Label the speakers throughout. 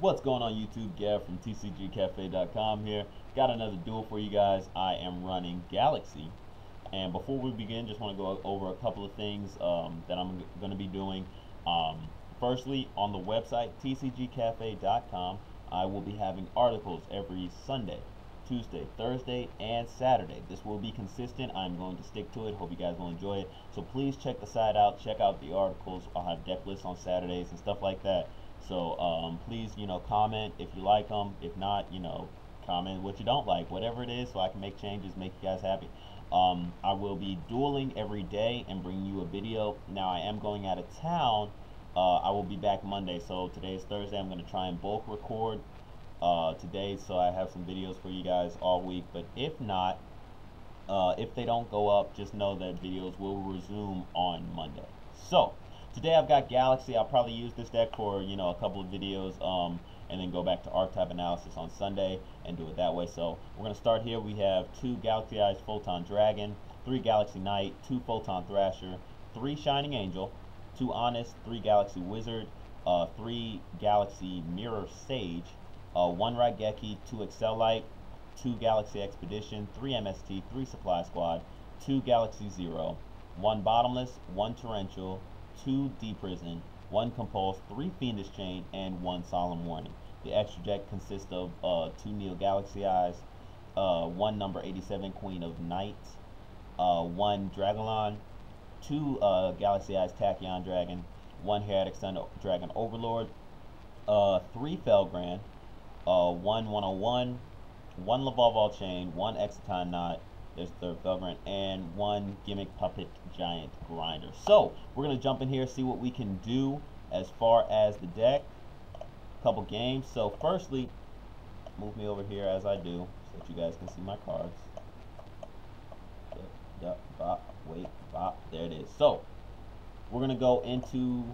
Speaker 1: What's going on YouTube? Gav from TCGcafe.com here. Got another duel for you guys. I am running Galaxy. And before we begin, just want to go over a couple of things that I'm going to be doing. Firstly, on the website TCGcafe.com, I will be having articles every Sunday, Tuesday, Thursday, and Saturday. This will be consistent. I'm going to stick to it. Hope you guys will enjoy it. So please check the site out. Check out the articles. I'll have deck lists on Saturdays and stuff like that. So please, comment if you like them. If not, comment what you don't like, whatever it is, so I can make changes, make you guys happy. I will be dueling every day and bring you a video. Now I am going out of town. I will be back Monday. So today is Thursday. I'm going to try and bulk record today, so I have some videos for you guys all week. But if not, if they don't go up, just know that videos will resume on Monday. So today I've got Galaxy. I'll probably use this deck for a couple of videos, and then go back to archetype analysis on Sunday and do it that way. So we're going to start here. We have 2 Galaxy Eyes Photon Dragon, 3 Galaxy Knight, 2 Photon Thrasher, 3 Shining Angel, 2 Honest, 3 Galaxy Wizard, 3 Galaxy Mirror Sage, 1 Raigeki, 2 Excel 2 Galaxy Expedition, 3 MST, 3 Supply Squad, 2 Galaxy Zero, 1 Bottomless, 1 Torrential, 2 D-Prison, 1 Compulse, 3 Fiendish Chain, and 1 Solemn Warning. The extra deck consists of 2 Neo Galaxy Eyes, 1 number 87 Queen of Night, 1 Dragalon, 2 Galaxy Eyes Tachyon Dragon, 1 Heretics Sun Dragon Overlord, 3 Felgrand, 1 101, 1 Lavalval Chain, 1 Exciton Knot, there's the 3rd Felgrand, and 1 Gimmick Puppet Giant Grinder. So we're going to jump in here, see what we can do as far as the deck. Couple games. So firstly, move me over here as I do so that you guys can see my cards. There it is. So we're going to go into,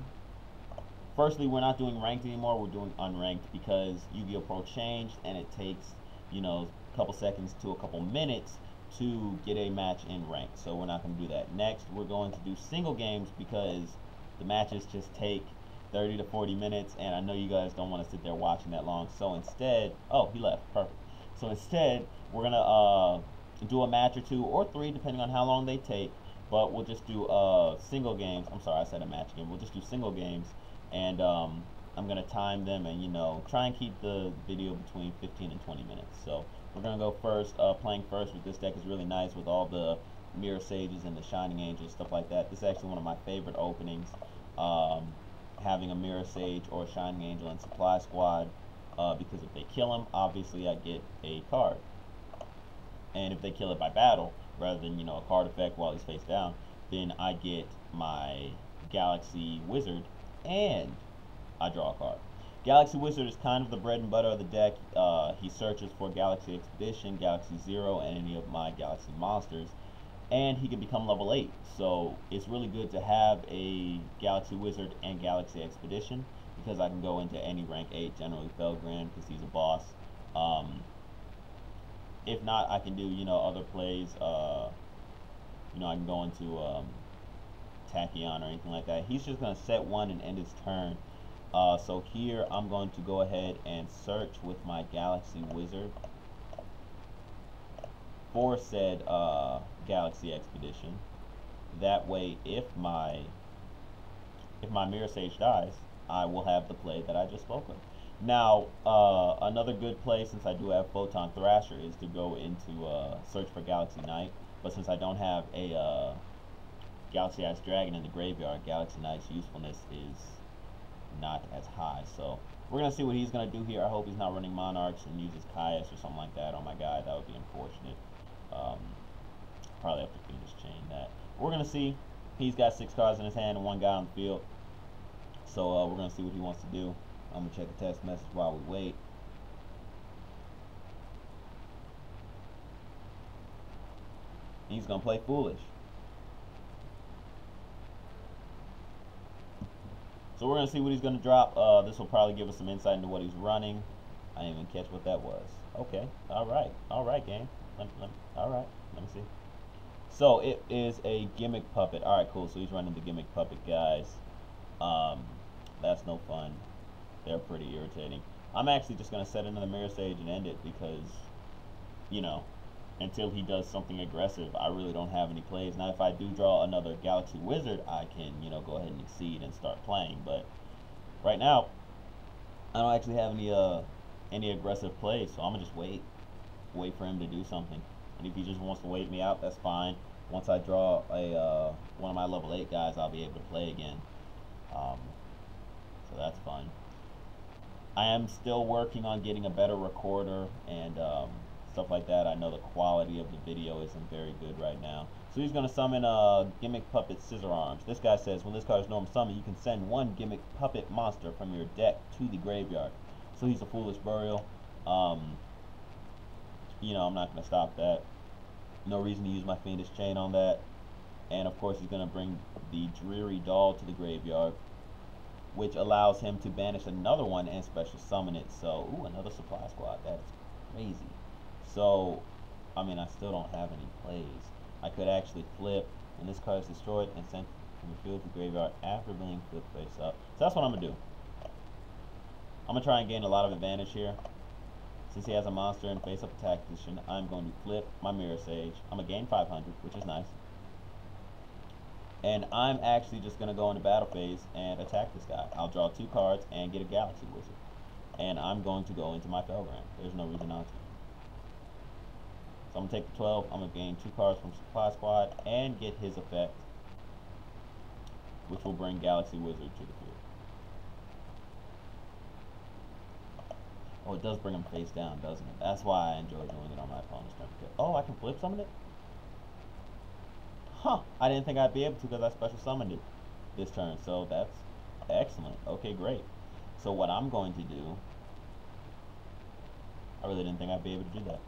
Speaker 1: firstly, we're not doing ranked anymore, we're doing unranked, because Yu-Gi-Oh! Pro changed and it takes a couple seconds to a couple minutes to get a match in ranked. So we're not going to do that. Next, we're going to do single games, because the matches just take 30 to 40 minutes, and I know you guys don't want to sit there watching that long. So instead, oh, he left, perfect. So instead, we're gonna do a match or 2 or 3, depending on how long they take. But we'll just do single games. I'm sorry, I said a match game. We'll just do single games, and I'm gonna time them, and try and keep the video between 15 and 20 minutes. So we're gonna go first. Playing first with this deck is really nice, with all the Mirror Sages and the Shining Angels, stuff like that. This is actually one of my favorite openings. Having a Mirror Sage or a Shining Angel in Supply Squad, because if they kill him, obviously I get a card, and if they kill it by battle rather than a card effect while he's face down, then I get my Galaxy Wizard and I draw a card. Galaxy Wizard is kind of the bread and butter of the deck. He searches for Galaxy Expedition, Galaxy Zero, and any of my Galaxy monsters, and he can become level 8. So it's really good to have a Galaxy Wizard and Galaxy Expedition, because I can go into any rank 8, generally Felgrand, because he's a boss. If not, I can do other plays. I can go into Tachyon or anything like that. He's just going to set 1 and end his turn. So here I'm going to go ahead and search with my Galaxy Wizard for said Galaxy Expedition. That way, if my Mirror Sage dies, I will have the play that I just spoke of. Now, another good play, since I do have Photon Thrasher, is to go into search for Galaxy Knight. But since I don't have a Galaxy Eyes Dragon in the graveyard, Galaxy Knight's usefulness is not as high. So we're going to see what he's going to do here. I hope he's not running Monarchs and uses Caius or something like that on my guy. That would be unfortunate. Probably have to Fiendish Chain that. We're going to see. He's got 6 cards in his hand and 1 guy on the field. So we're going to see what he wants to do. I'm going to check the text message while we wait. He's going to play Foolish. So we're going to see what he's going to drop. This will probably give us some insight into what he's running. I didn't even catch what that was. Okay. Alright, game. Alright. Let me see. So it is a Gimmick Puppet. Alright, cool. So he's running the Gimmick Puppet, guys. That's no fun. They're pretty irritating. I'm actually just going to set another Mirror Sage and end it because, you know, until he does something aggressive, I really don't have any plays. Now, if I do draw another Galaxy Wizard, I can, you know, go ahead and exceed and start playing. But right now, I don't actually have any aggressive plays, so I'm gonna just wait for him to do something. And if he just wants to wait me out, that's fine. Once I draw a one of my level 8 guys, I'll be able to play again. So that's fun. I am still working on getting a better recorder and stuff like that. I know the quality of the video isn't very good right now. So he's going to summon Gimmick Puppet Scissor Arms. This guy says, when this card is normal summon, you can send one Gimmick Puppet monster from your deck to the graveyard. So he's a Foolish Burial. You know, I'm not going to stop that. No reason to use my Fiendish Chain on that. And of course he's going to bring the Dreary Doll to the graveyard, which allows him to banish another one and special summon it. So, ooh, another Supply Squad. That's crazy. So, I mean, I still don't have any plays. I could actually flip when this card is destroyed and sent from the field to the graveyard after being flipped face up. So that's what I'm going to do. I'm going to try and gain a lot of advantage here. Since he has a monster in face up attack position, I'm going to flip my Mirror Sage. I'm going to gain 500, which is nice. And I'm actually just going to go into battle phase and attack this guy. I'll draw 2 cards and get a Galaxy Wizard. And I'm going to go into my Felgrand. There's no reason not to. So I'm going to take the 12. I'm going to gain 2 cards from Supply Squad and get his effect, which will bring Galaxy Wizard to the field. Oh, it does bring him face down, doesn't it? That's why I enjoy doing it on my opponent's turn. Oh, I can flip summon it? Huh, I didn't think I'd be able to because I special summoned it this turn. So that's excellent. Okay, great. So what I'm going to do, I really didn't think I'd be able to do that.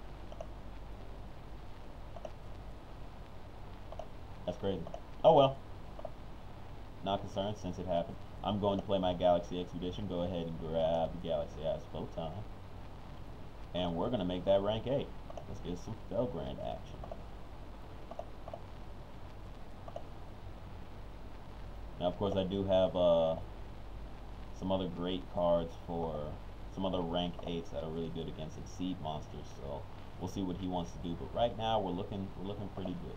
Speaker 1: That's crazy. Oh well. Not concerned since it happened. I'm going to play my Galaxy Expedition. Go ahead and grab the Galaxy Ass Photon. And we're going to make that rank 8. Let's get some Felgrand action. Now, of course, I do have some other great cards for some other rank 8s that are really good against Exceed monsters. So we'll see what he wants to do. But right now, we're looking pretty good.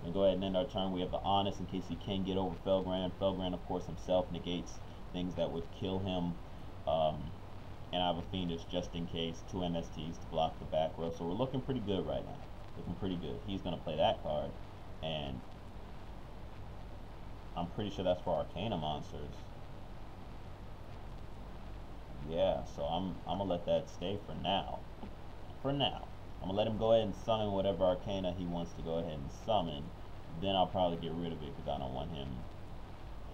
Speaker 1: We'll go ahead and end our turn. We have the Honest in case he can get over Felgrand. Felgrand, of course, himself negates things that would kill him. And I have a Fiendish just in case. 2 MSTs to block the back row. So we're looking pretty good right now. Looking pretty good. He's going to play that card. And I'm pretty sure that's for Arcana monsters. Yeah, so I'm going to let that stay for now. For now. I'm going to let him go ahead and summon whatever Arcana he wants to go ahead and summon. Then I'll probably get rid of it because I don't want him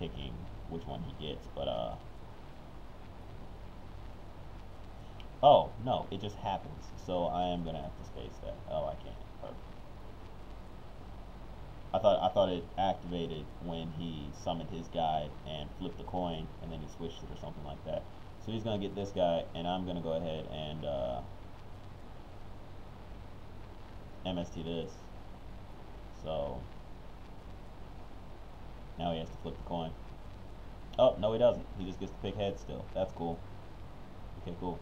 Speaker 1: picking which one he gets. But, oh, no, it just happens. So I am going to have to space that. Oh, I can't. Perfect. I thought it activated when he summoned his guy and flipped the coin and then he switched it or something like that. So he's going to get this guy and I'm going to go ahead and MST this. So now he has to flip the coin. Oh, no he doesn't. He just gets to pick heads still. That's cool. Okay, cool.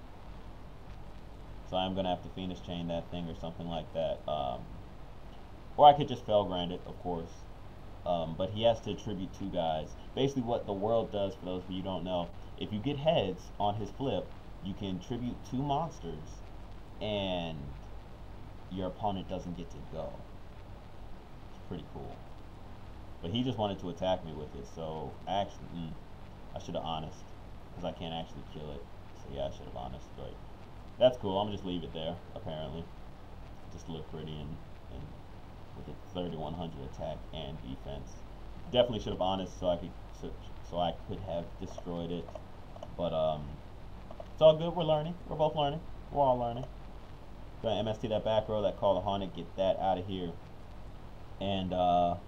Speaker 1: So I'm going to have to Fiendish Chain that thing or something like that. Or I could just Felgrand it, of course. But he has to attribute 2 guys. Basically what the world does, for those of you who don't know, if you get heads on his flip, you can tribute 2 monsters and your opponent doesn't get to go. It's pretty cool. But he just wanted to attack me with it, so actually, I should have Honest, because I can't actually kill it. So yeah, I should have Honest, but that's cool. I'm gonna just leave it there, apparently. Just to look pretty and with a 3100 attack and defense. Definitely should have Honest so I could have destroyed it. But it's all good. We're learning. We're both learning. We're all learning. Gonna MST that back row, that Call the Haunted, get that out of here. And I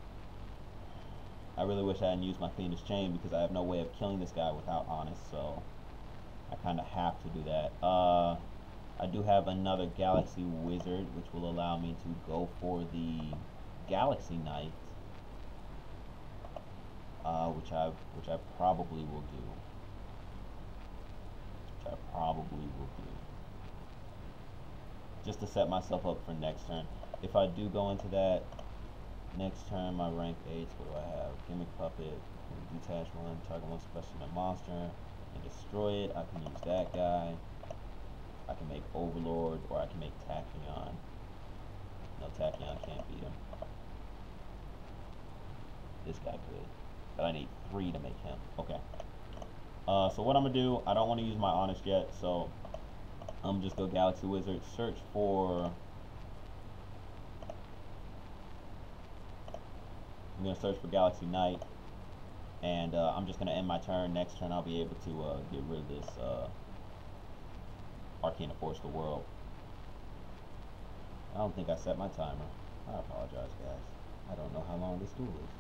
Speaker 1: really wish I hadn't used my Fiendish Chain because I have no way of killing this guy without Honest, so I kind of have to do that. I do have another Galaxy Wizard, which will allow me to go for the Galaxy Knight, which I probably will do. which I probably will do, just to set myself up for next turn. If I do go into that next turn, my rank 8, what do I have? Gimmick Puppet, detach one, target one specimen monster, and destroy it. I can use that guy. I can make Overlord, or I can make Tachyon. No, Tachyon can't beat him. This guy could, but I need 3 to make him. Okay. So what I'm gonna do, I don't want to use my Honest yet, so I'm just go Galaxy Wizard, search for. I'm gonna search for Galaxy Knight, and I'm just gonna end my turn. Next turn, I'll be able to get rid of this Arcana Force the World. I don't think I set my timer. I apologize, guys. I don't know how long this duel is.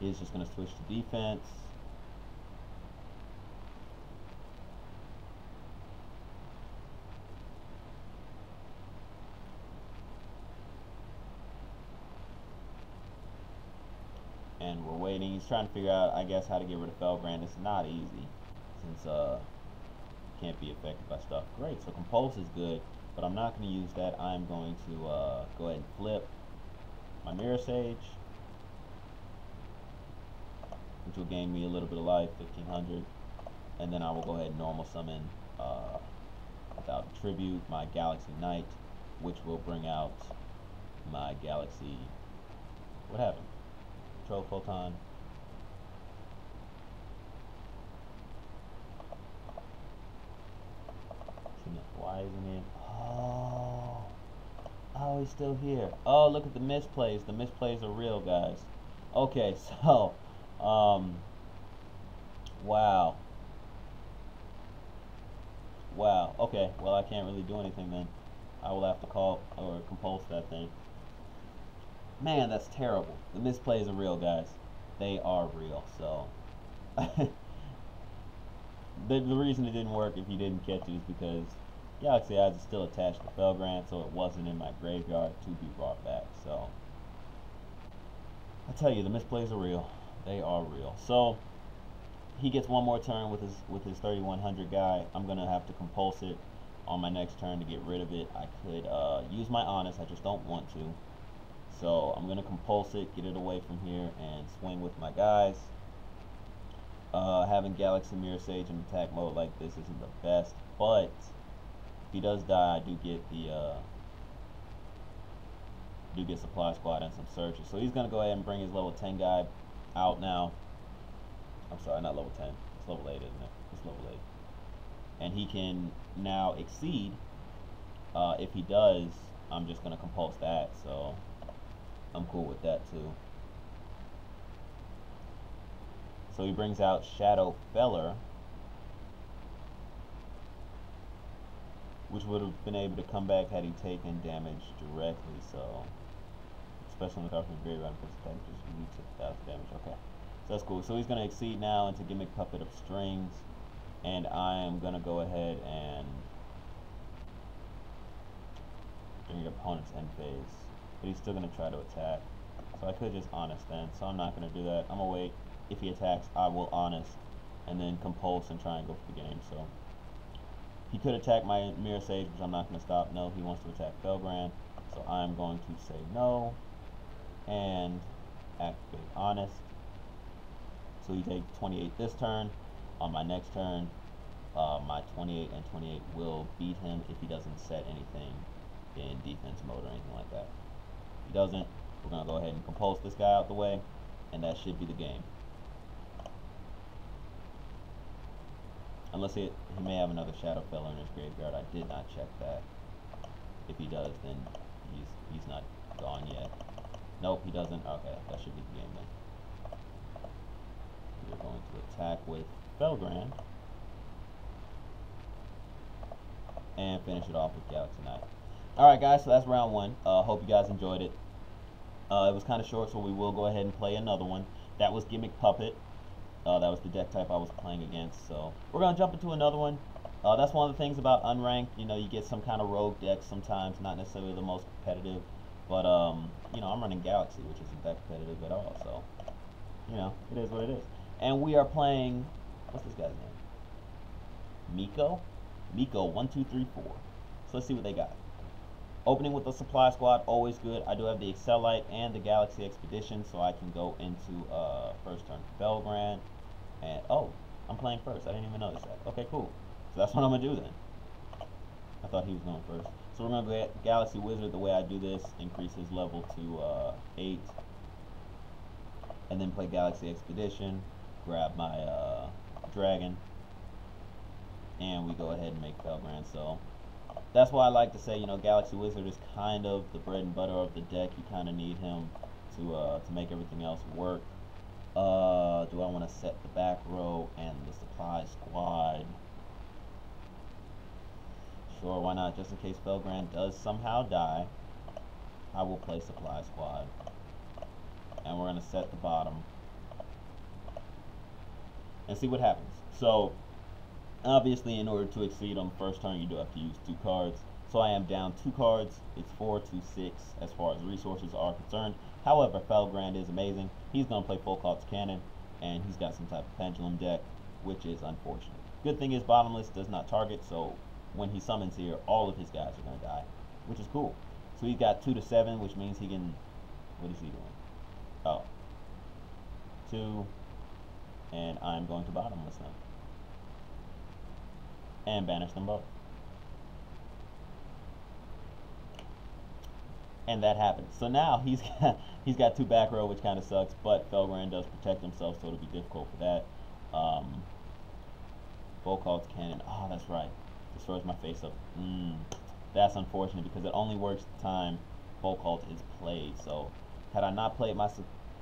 Speaker 1: He's just going to switch to defense. And we're waiting. He's trying to figure out, I guess, how to get rid of Felgrand. It's not easy, since can't be affected by stuff. Great, so Compulse is good, but I'm not going to use that. I'm going to go ahead and flip my Mirror Sage, which will gain me a little bit of life, 1500, and then I will go ahead and normal summon without tribute my Galaxy Knight, which will bring out my Galaxy. What happened? Control Photon. Why isn't it? Oh, he's still here. Oh, look at the misplays. The misplays are real, guys. Okay, so wow. Okay, well, I can't really do anything then. I will have to call or compulse that thing. Man, that's terrible. The misplays are real, guys. They are real. So the reason it didn't work, if you didn't catch it, is because Galaxy Eyes is still attached to Felgrand, so it wasn't in my graveyard to be brought back. So I tell you, the misplays are real. They are real. So he gets one more turn with his 3100 guy. I'm gonna have to compulse it on my next turn to get rid of it. I could use my Honest, I just don't want to. So I'm gonna compulse it, get it away from here, and swing with my guys. Having Galaxy Mirror Sage in attack mode like this isn't the best, but if he does die, I do get the Supply Squad and some searches. So he's gonna go ahead and bring his level 10 guy out now. I'm sorry, not level 10. It's level 8, isn't it? It's level 8. And he can now exceed. If he does, I'm just gonna compulse that. So I'm cool with that too. So he brings out Shadow Feller, which would have been able to come back had he taken damage directly. So especially when the card from the graveyard, because the damage is unique to 1000 damage. Okay, so that's cool. So he's going to exceed now into Gimmick Puppet of Strings, and I am going to go ahead and bring your opponent's end phase, but he's still going to try to attack. So I could just Honest then, so I'm not going to do that. I'm going to wait. If he attacks, I will Honest, and then compulse and try and go for the game. So he could attack my Mirror Sage, which I'm not going to stop. No, he wants to attack Felgrand, so I'm going to say no and activate Honest. So he takes 28 this turn. On my next turn, my 28 and 28 will beat him if he doesn't set anything in defense mode or anything like that. If he doesn't, we're going to go ahead and compulse this guy out the way, and that should be the game. Unless he may have another Shadow Feller in his graveyard. I did not check that. If he does, then he's not gone yet. Nope, he doesn't. Okay, that should be the game then. We're going to attack with Felgrand and finish it off with Galaxy Knight. Alright guys, so that's round 1. Hope you guys enjoyed it. It was kind of short, so we will go ahead and play another one. That was Gimmick Puppet. That was the deck type I was playing against. So we're going to jump into another one. That's one of the things about Unranked. You know, you get some kind of rogue deck sometimes, not necessarily the most competitive. But, you know, I'm running Galaxy, which isn't that competitive at all. So, you know, it is what it is. And we are playing, what's this guy's name? Miko 1 2 3 4. So let's see what they got. Opening with the supply squad, always good. I do have the Accelite and the Galaxy Expedition, so I can go into first turn Felgrand. And oh, I'm playing first. I didn't even notice that. Okay, cool. So that's what I'm gonna do then. I thought he was going first. So remember, Galaxy Wizard, the way I do this, increase his level to 8. And then play Galaxy Expedition, grab my dragon, and we go ahead and make Felgrand. So that's why I like to say, you know, Galaxy Wizard is kind of the bread and butter of the deck. You kind of need him to make everything else work. Do I want to set the back row and the supply squad? Sure, why not? Just in case Felgrand does somehow die, I will play supply squad. And we're going to set the bottom and see what happens. So obviously, in order to exceed on the first turn, you do have to use 2 cards. So I am down 2 cards. It's 4 to 6 as far as resources are concerned. However, Felgrand is amazing. He's going to play full cost cannon, and he's got some type of pendulum deck, which is unfortunate. Good thing is bottomless does not target, so when he summons here, all of his guys are going to die, which is cool. So he's got 2 to 7, which means he can, what is he doing? Oh, 2, and I'm going to bottomless them and banish them both. And that happens. So now he's got 2 back row, which kind of sucks, but Felgrand does protect himself, so it'll be difficult for that. Volkald's cannon. Oh, that's right. Destroys my face up. That's unfortunate because it only works the time Volkald is played. So had I not played my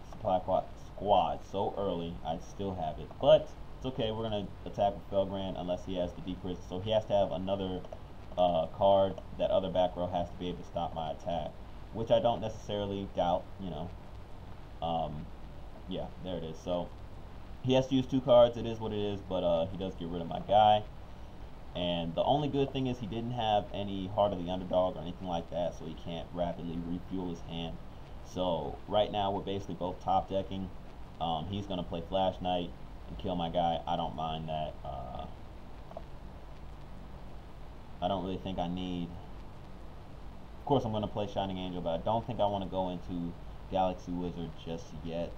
Speaker 1: supply squad so early, I'd still have it. But it's okay. We're going to attack with Felgrand unless he has the decrease. So he has to have another card. That other back row has to be able to stop my attack, which I don't necessarily doubt, you know. Yeah, there it is. So he has to use 2 cards. It is what it is, but he does get rid of my guy. And the only good thing is he didn't have any Heart of the Underdog or anything like that, so he can't rapidly refuel his hand. So right now we're basically both top decking. He's going to play Flash Knight and kill my guy. I don't mind that. I don't really think I need... Of course I'm going to play Shining Angel, but I don't think I want to go into Galaxy Wizard just yet,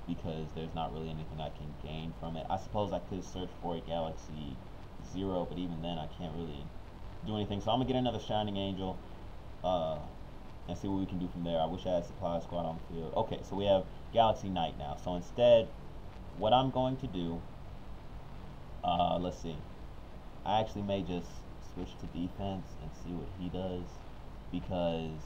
Speaker 1: because there's not really anything I can gain from it. I suppose I could search for a Galaxy 0, but even then I can't really do anything. So I'm going to get another Shining Angel and see what we can do from there. I wish I had Supply Squad on the field. Okay, so we have Galaxy Knight now. So instead, what I'm going to do, let's see. I actually may just switch to defense and see what he does, because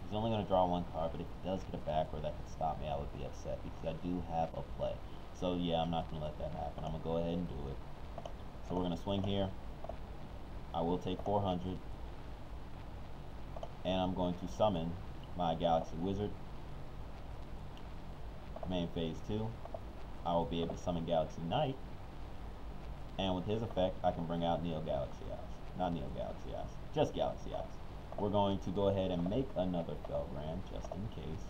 Speaker 1: he's only going to draw 1 card, but if he does get a back row that could stop me, I would be upset, because I do have a play. So yeah, I'm not going to let that happen. I'm going to go ahead and do it. So we're going to swing here. I will take 400. And I'm going to summon my Galaxy Wizard. Main phase 2. I will be able to summon Galaxy Knight. And with his effect, I can bring out Neo Galaxy Eyes. Not Neo Galaxy Eyes, just Galaxy Eyes. We're going to go ahead and make another Felgrand, just in case.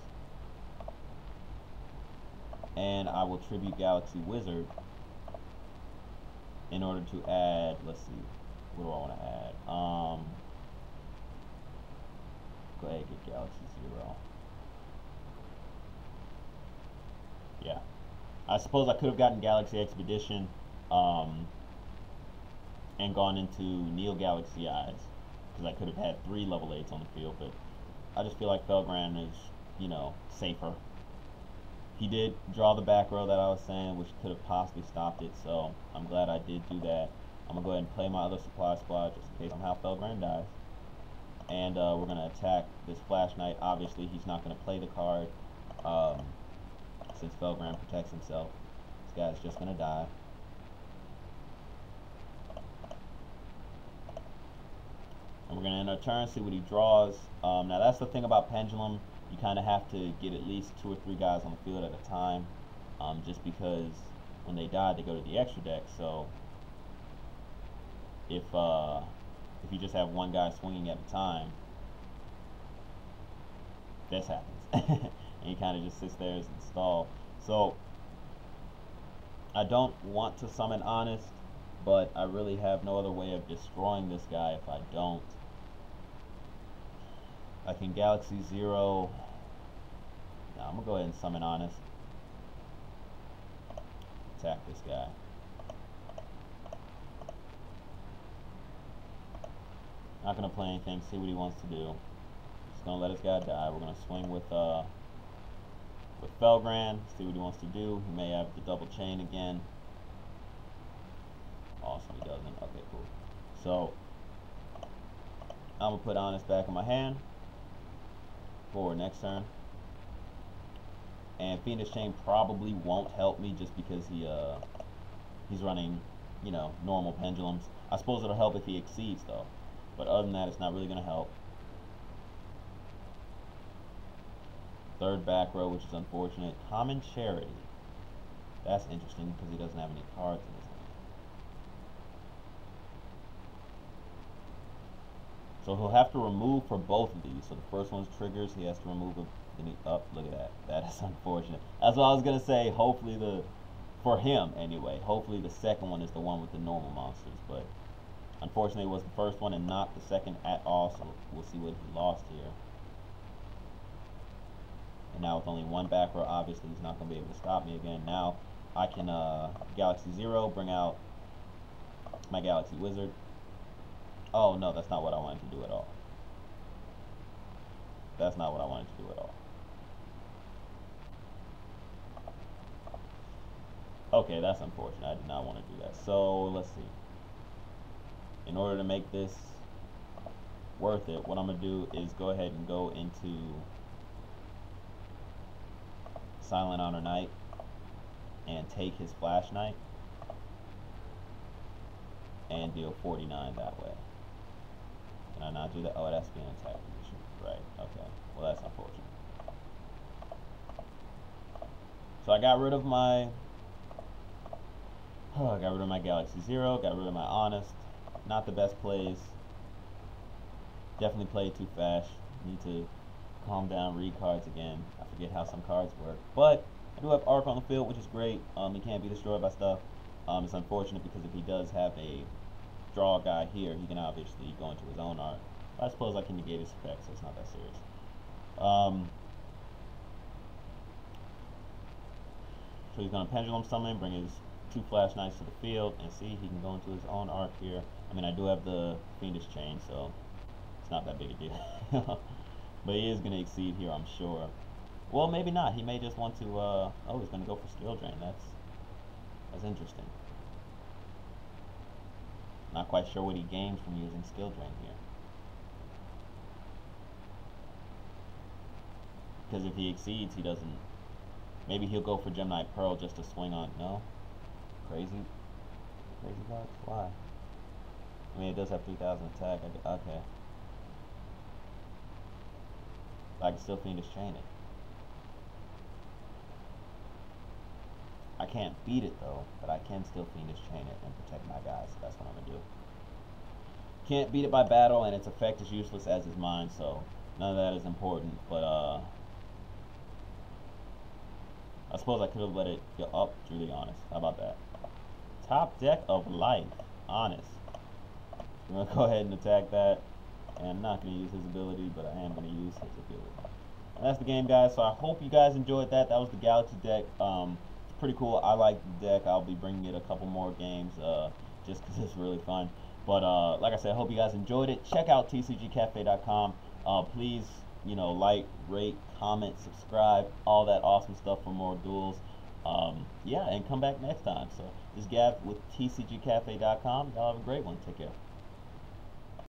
Speaker 1: And I will tribute Galaxy Wizard in order to add, let's see, what do I want to add? Go ahead and get Galaxy 0. Yeah. I suppose I could have gotten Galaxy Expedition and gone into Neo Galaxy Eyes, because I could have had 3 level 8s on the field, but I just feel like Felgrand is, you know, safer. He did draw the back row that I was saying, which could have possibly stopped it, so I'm glad I did do that. I'm going to go ahead and play my other supply squad just in case somehow Felgrand dies. And we're going to attack this Flash Knight. Obviously, he's not going to play the card since Felgrand protects himself. This guy's just going to die. And we're going to end our turn, see what he draws. Now, that's the thing about Pendulum. You kind of have to get at least 2 or 3 guys on the field at a time, just because when they die, they go to the extra deck. So if you just have 1 guy swinging at a time, this happens. And he kind of just sits there as installed. So I don't want to summon Honest, but I really have no other way of destroying this guy if I don't. I can Galaxy Zero. Nah, I'm gonna go ahead and summon Honest. Attack this guy. Not gonna play anything, see what he wants to do. Just gonna let his guy die. We're gonna swing with Felgrand, see what he wants to do. He may have the double chain again. Awesome, he doesn't. Okay, cool. So I'm gonna put Honest back in my hand for next turn. And Fiendish Chain probably won't help me just because he's running, you know, normal pendulums. I suppose it'll help if he exceeds though. But other than that, it's not really going to help. Third back row, which is unfortunate. Common Charity. That's interesting because he doesn't have any cards in his hand. So he'll have to remove for both of these. So the first one's triggers. He has to remove it. Then he up. Look at that. That is unfortunate. That's what I was going to say. Hopefully for him anyway, hopefully the second one is the one with the normal monsters. But unfortunately, it was the first one and not the second at all, so we'll see what he lost here. And now with only one back row, obviously he's not going to be able to stop me again. Now I can Galaxy Zero, bring out my Galaxy Wizard. Oh no, that's not what I wanted to do at all. That's not what I wanted to do at all. Okay, that's unfortunate. I did not want to do that. So let's see. In order to make this worth it, what I'm going to do is go ahead and go into Silent Honor Knight and take his Flash Knight and deal 49 that way. Can I not do that? Oh, that's being attack position. Right, okay. Well, that's unfortunate. So I got rid of my Galaxy Zero, got rid of my Honest. Not the best plays. Definitely played too fast. Need to calm down, read cards again. I forget how some cards work. But I do have Arc on the field, which is great. He can't be destroyed by stuff. It's unfortunate because if he does have a draw guy here, he can obviously go into his own Arc. I suppose I can negate his effect, so it's not that serious. So he's going to Pendulum Summon, bring his 2 Flash Knights to the field, and see, he can go into his own Arc here. I mean, I do have the Fiendish Chain, so it's not that big a deal. But he is going to exceed here, I'm sure. Well, maybe not. He may just want to, oh, he's going to go for Skill Drain. That's interesting. Not quite sure what he gains from using Skill Drain here. Because if he exceeds, he doesn't... Maybe he'll go for Gemini Pearl just to swing on... No? Crazy cards? Why? I mean, it does have 3,000 attack. Okay. I can still Fiendish Chain it. I can't beat it though, but I can still Fiendish Chain it and protect my guys. So that's what I'm gonna do. Can't beat it by battle, and its effect is useless as is mine, so none of that is important. But I suppose I could have let it go up. Truly honest. How about that? Top deck of life. Honest. We're gonna go ahead and attack that. And I'm not going to use his ability, but I am going to use his ability. And that's the game, guys. So I hope you guys enjoyed that. That was the Galaxy deck. It's pretty cool. I like the deck. I'll be bringing it a couple more games just because it's really fun. But like I said, I hope you guys enjoyed it. Check out TCGcafe.com. Please, you know, like, rate, comment, subscribe, all that awesome stuff for more duels. Yeah, and come back next time. So this is Gav with TCGcafe.com. Y'all have a great one. Take care.